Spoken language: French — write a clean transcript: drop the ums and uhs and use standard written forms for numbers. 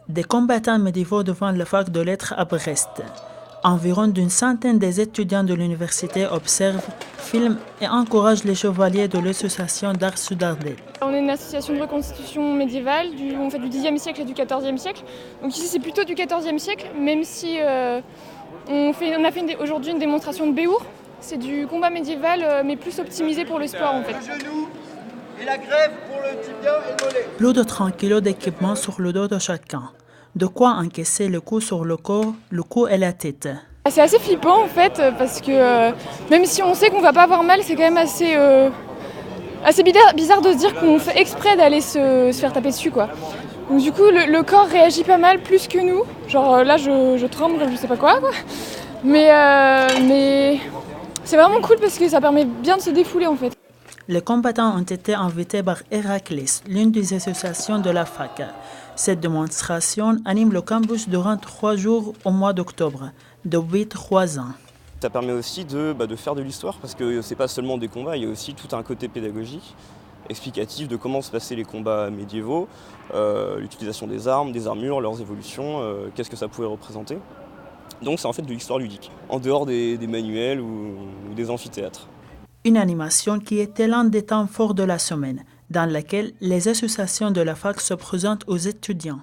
Des combattants médiévaux devant le fac de lettres à Brest. Environ d'une centaine des étudiants de l'université observent, filment et encouragent les chevaliers de l'association d'art Sudardel. On est une association de reconstitution médiévale, on fait du Xe siècle et du XIVe siècle. Donc ici c'est plutôt du XIVe siècle, même si on a fait aujourd'hui une démonstration de Béour. C'est du combat médiéval mais plus optimisé pour le sport en fait. Le genou et la grève pour le tibia et le mollet. Plus de 30 kilos d'équipement sur le dos de chacun. De quoi encaisser le coup sur le corps, le cou et la tête. C'est assez flippant en fait, parce que même si on sait qu'on va pas avoir mal, c'est quand même assez bizarre de se dire qu'on fait exprès d'aller se faire taper dessus quoi. Donc du coup le corps réagit pas mal plus que nous. Genre là je tremble, je sais pas quoi. Mais c'est vraiment cool parce que ça permet bien de se défouler en fait. Les combattants ont été invités par Héraclès, l'une des associations de la fac. Cette démonstration anime le campus durant 3 jours au mois d'octobre, depuis 3 ans. Ça permet aussi de faire de l'histoire parce que c'est pas seulement des combats, il y a aussi tout un côté pédagogique, explicatif de comment se passaient les combats médiévaux, l'utilisation des armes, des armures, leurs évolutions, qu'est-ce que ça pouvait représenter. Donc c'est en fait de l'histoire ludique, en dehors des manuels ou des amphithéâtres. Une animation qui était l'un des temps forts de la semaine, dans laquelle les associations de la fac se présentent aux étudiants.